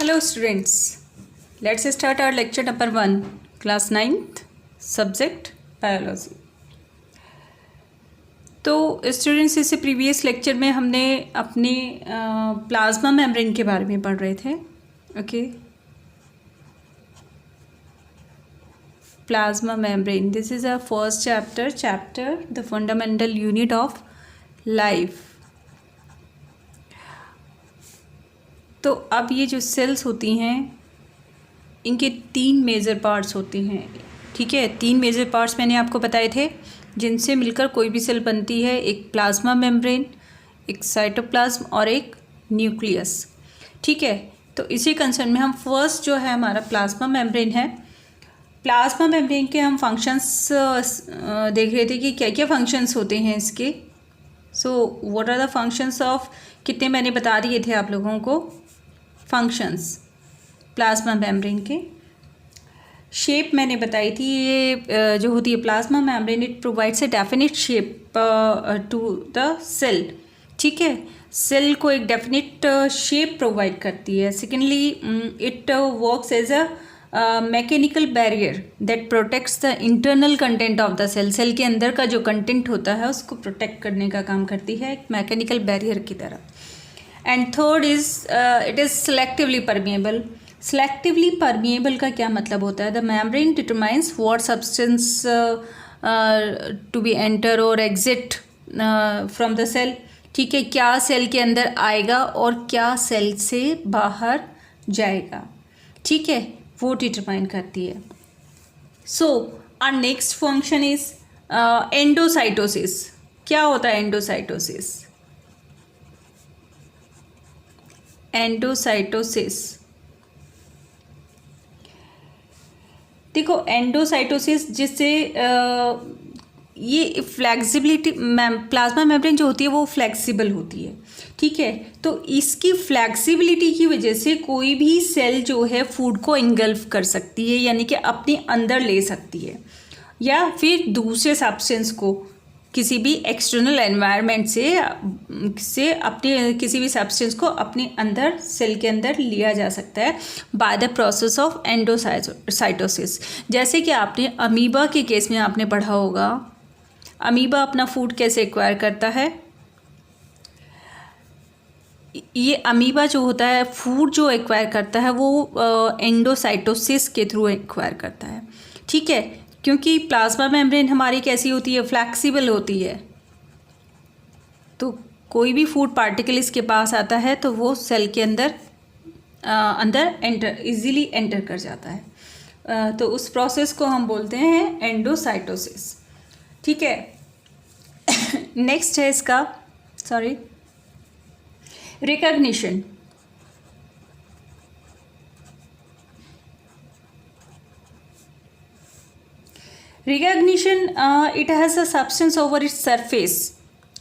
Hello students, let's start our lecture number 1, class 9th, subject biology। तो students इससे previous lecture में हमने अपने प्लाज्मा मेम्ब्रेन के बारे में पढ़ रहे थे। Okay, plasma membrane, this is a first chapter the fundamental unit of life. तो अब ये जो सेल्स होती हैं इनके 3 मेजर पार्ट्स होते हैं। ठीक है, 3 मेजर पार्ट्स मैंने आपको बताए थे जिनसे मिलकर कोई भी सेल बनती है। एक प्लाज्मा मेम्ब्रेन, एक साइटोप्लाज्म और एक न्यूक्लियस। ठीक है, तो इसी कंसर्न में हम फर्स्ट जो है हमारा प्लाज्मा मेम्ब्रेन है। प्लाज्मा मेम्ब्रेन के हम फंक्शंस देख रहे थे कि क्या क्या फंक्शंस होते हैं इसके। So what are the functions of, कितने मैंने बता दिए थे आप लोगों को फंक्शंस प्लाज्मा मेम्ब्रेन के। शेप मैंने बताई थी, ये जो होती है plasma membrane, it provides a definite shape to the cell. ठीक है, सेल को एक डेफिनेट शेप प्रोवाइड करती है। Secondly, it works as a mechanical barrier that protects the internal content of the cell. Cell के अंदर का जो कंटेंट होता है उसको प्रोटेक्ट करने का काम करती है, एक मैकेनिकल बैरियर की तरह। And third is it is selectively permeable. Selectively permeable का क्या मतलब होता है? The membrane determines what substance to be enter और एग्जिट फ्रॉम द सेल। ठीक है, क्या सेल के अंदर आएगा और क्या सेल से बाहर जाएगा। ठीक है, वो डिटरमाइन करती है। So our next function is endocytosis. क्या होता है एंडोसाइटोसिस? एंडोसाइटोसिस, देखो एंडोसाइटोसिस जिससे ये फ्लेक्सिबिलिटी, प्लाज्मा मेम्ब्रेन जो होती है वो फ्लेक्सिबल होती है। ठीक है, तो इसकी फ्लेक्सिबिलिटी की वजह से कोई भी सेल जो है फूड को इंगल्फ कर सकती है, यानी कि अपने अंदर ले सकती है, या फिर दूसरे सब्सटेंस को किसी भी एक्सटर्नल एनवायरनमेंट से अपने किसी भी सब्सटेंस को अपने अंदर सेल के अंदर लिया जा सकता है by the process of endocytosis. जैसे कि आपने अमीबा के केस में आपने पढ़ा होगा, अमीबा अपना फूड कैसे एक्वायर करता है। ये अमीबा जो होता है फूड जो एक्वायर करता है वो एंडोसाइटोसिस के थ्रू एक्वायर करता है। ठीक है, क्योंकि प्लाज्मा मेम्ब्रेन हमारी कैसी होती है, फ्लैक्सिबल होती है, तो कोई भी फूड पार्टिकल इसके पास आता है तो वो सेल के अंदर इजीली एंटर कर जाता है। तो उस प्रोसेस को हम बोलते हैं एंडोसाइटोसिस। ठीक है, नेक्स्ट है इसका recognition. Recognition, it has a substance over its surface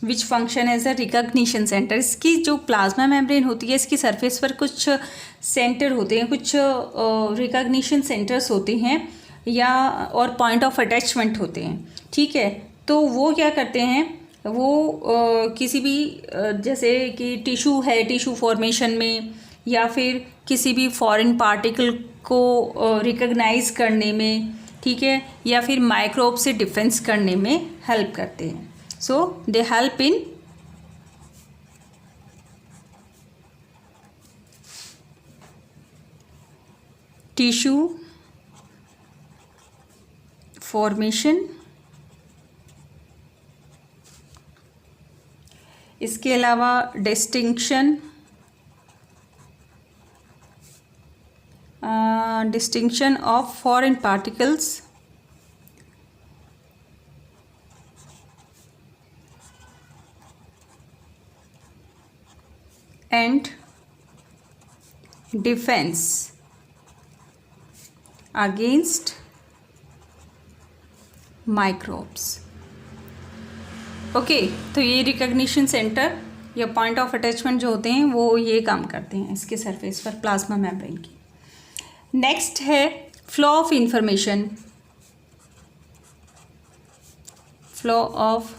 which function as a recognition center। इसकी जो प्लाज्मा मेम्ब्रेन होती है इसकी सरफेस पर कुछ सेंटर होते हैं, कुछ रिकॉग्निशन सेंटर्स होते हैं या और पॉइंट ऑफ अटैचमेंट होते हैं। ठीक है, तो वो क्या करते हैं, वो किसी भी जैसे कि टिश्यू है, टिश्यू फॉर्मेशन में या फिर किसी भी फॉरेन पार्टिकल को रिकॉग्नाइज करने में, ठीक है, या फिर माइक्रोब से डिफेंस करने में हेल्प करते हैं। So they help in tissue formation. इसके अलावा distinction of foreign particles and defense against microbes। Okay, तो ये रिकॉग्निशन सेंटर या पॉइंट ऑफ अटैचमेंट जो होते हैं वो ये काम करते हैं इसके सरफेस पर प्लाज्मा मेम्ब्रेन की। नेक्स्ट है flow of information. Flow of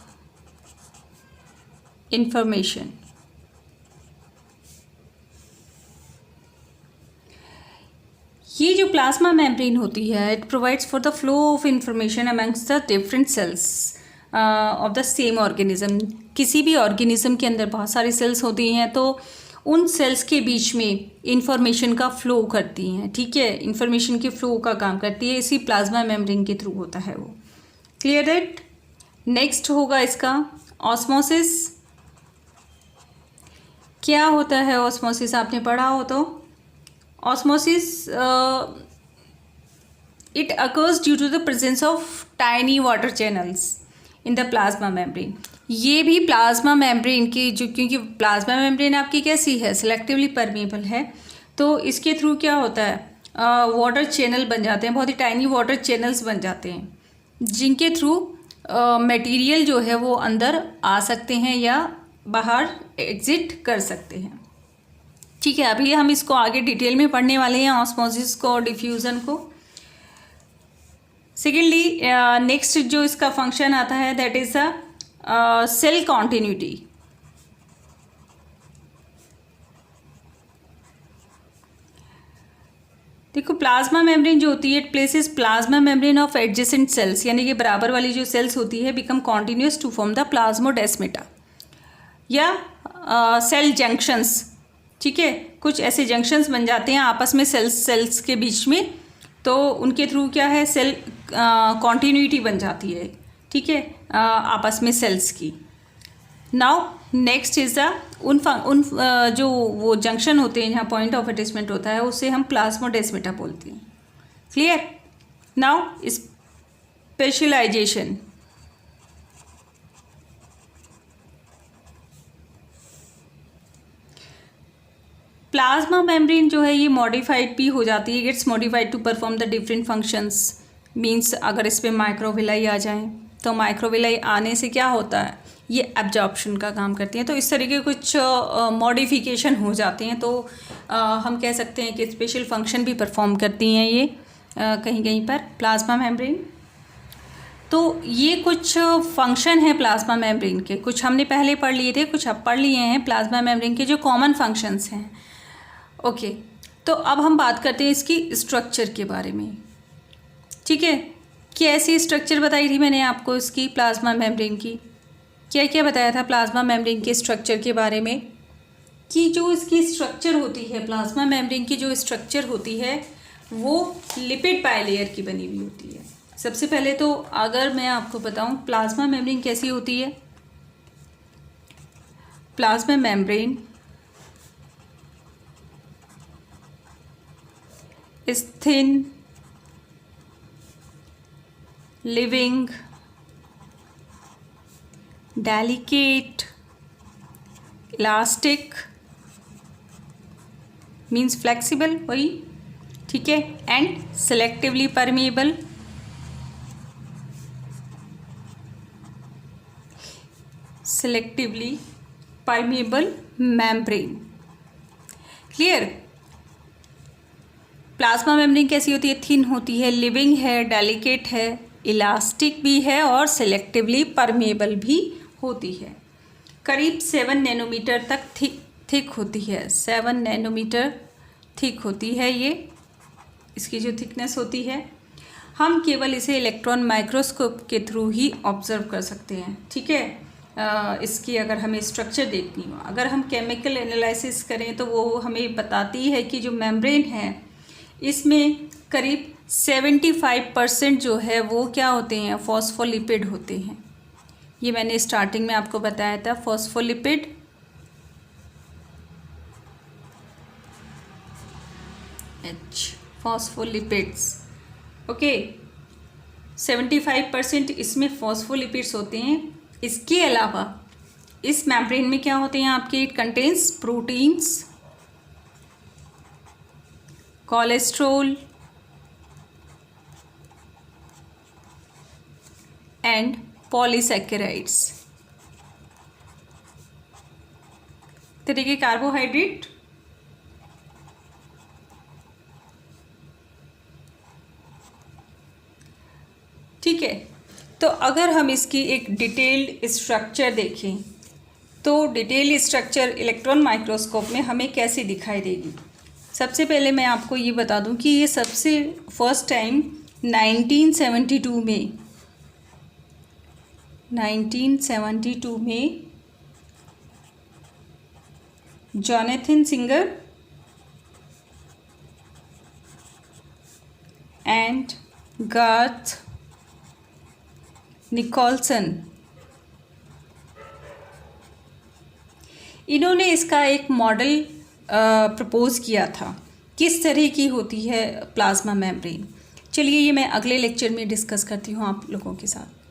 information, ये जो प्लाज्मा मेम्ब्रेन होती है, it provides for the flow of information amongst the different cells of the same organism. किसी भी ऑर्गेनिज्म के अंदर बहुत सारी सेल्स होती हैं, तो उन सेल्स के बीच में इंफॉर्मेशन का फ्लो करती हैं, ठीक है, इंफॉर्मेशन के फ्लो का काम करती है, इसी प्लाज्मा मेम्ब्रेन के थ्रू होता है वो। Clear that? नेक्स्ट होगा इसका ऑस्मोसिस। क्या होता है ऑस्मोसिस? आपने पढ़ा हो तो osmosis it occurs due to the presence of tiny water channels in the plasma membrane. ये भी प्लाज्मा मेम्ब्रेन की जो, क्योंकि प्लाज्मा मेम्ब्रेन आपकी कैसी है, सिलेक्टिवली परमेबल है, तो इसके थ्रू क्या होता है, वाटर चैनल बन जाते हैं, बहुत ही टाइनी वाटर चैनल्स बन जाते हैं, जिनके थ्रू मटेरियल जो है वो अंदर आ सकते हैं या बाहर एग्जिट कर सकते हैं। ठीक है, अभी हम इसको आगे डिटेल में पढ़ने वाले हैं, ऑस्मोसिस को और डिफ्यूज़न को। सेकेंडली नेक्स्ट जो इसका फंक्शन आता है that is a cell continuity. देखो प्लाज्मा मेम्ब्रेन जो होती है, it places plasma membrane of adjacent cells, यानी कि बराबर वाली जो सेल्स होती है, become continuous to form the plasmodesmata या सेल जंक्शंस। ठीक है, कुछ ऐसे जंक्शंस बन जाते हैं आपस में सेल्स के बीच में, तो उनके थ्रू क्या है, सेल कॉन्टिन्यूटी बन जाती है, ठीक है, आपस में सेल्स की। नाउ नेक्स्ट इज द उन जो वो जंक्शन होते हैं जहाँ पॉइंट ऑफ अटैचमेंट होता है, उसे हम प्लाज्मोडेस्मेटा बोलते हैं। Clear? Now specialisation. Plasma membrane जो है ये मॉडिफाइड भी हो जाती है, gets modified to perform the different functions. Means अगर इस पर माइक्रोविलाई आ जाएं, तो माइक्रोविलाई आने से क्या होता है, ये एब्जॉर्प्शन का काम करती हैं, तो इस तरीके कुछ मॉडिफिकेशन हो जाते हैं, तो हम कह सकते हैं कि स्पेशल फंक्शन भी परफॉर्म करती हैं ये कहीं कहीं पर प्लाज्मा मेम्ब्रेन। तो ये कुछ फंक्शन है प्लाज्मा मेम्ब्रेन के, कुछ हमने पहले पढ़ लिए थे, कुछ अब पढ़ लिए हैं प्लाज्मा मेम्ब्रेन के जो कॉमन फंक्शंस हैं। ओके, तो अब हम बात करते हैं इसकी स्ट्रक्चर के बारे में। ठीक है, कैसी स्ट्रक्चर बताई थी मैंने आपको इसकी प्लाज्मा मेम्ब्रेन की, क्या क्या बताया था प्लाज्मा मेम्ब्रेन के स्ट्रक्चर के बारे में, कि जो इसकी स्ट्रक्चर होती है, प्लाज्मा मेम्ब्रेन की जो स्ट्रक्चर होती है वो लिपिड बाइलेयर की बनी हुई होती है। सबसे पहले तो अगर मैं आपको बताऊं प्लाज्मा मेम्ब्रेन कैसी होती है, plasma membrane is thin, living, delicate, elastic, means flexible, वही, ठीक है, and selectively permeable, selectively permeable membrane। Clear? Plasma membrane कैसी होती है, थिन होती है, लिविंग है, डेलिकेट है, इलास्टिक भी है और सेलेक्टिवली परमेबल भी होती है। करीब 7 नैनोमीटर तक थिक होती है, 7 नैनोमीटर थिक होती है ये, इसकी जो थिकनेस होती है। हम केवल इसे इलेक्ट्रॉन माइक्रोस्कोप के थ्रू ही ऑब्जर्व कर सकते हैं। ठीक है, इसकी अगर हमें स्ट्रक्चर देखनी हो, अगर हम केमिकल एनालिसिस करें तो वो हमें बताती है कि जो मेम्ब्रेन है इसमें करीब 75% जो है वो क्या होते हैं, फॉस्फोलिपिड होते हैं। ये मैंने स्टार्टिंग में आपको बताया था, फॉस्फोलिपिड फॉस्फोलिपिड्स। ओके, 75% इसमें फॉस्फोलिपिड्स होते हैं। इसके अलावा इस मेम्ब्रेन में क्या होते हैं आपके, it contains proteins, cholesterol and polysaccharides, तरीके कार्बोहाइड्रेट। ठीक है, तो अगर हम इसकी एक डिटेल्ड स्ट्रक्चर देखें तो डिटेल्ड स्ट्रक्चर इलेक्ट्रॉन माइक्रोस्कोप में हमें कैसी दिखाई देगी। सबसे पहले मैं आपको ये बता दूं कि ये सबसे फर्स्ट टाइम 1972 में Jonathan Singer and Garth Nicolson, इन्होंने इसका एक मॉडल प्रपोज़ किया था किस तरह की होती है प्लाज्मा मेम्ब्रेन। चलिए ये मैं अगले लेक्चर में डिस्कस करती हूँ आप लोगों के साथ।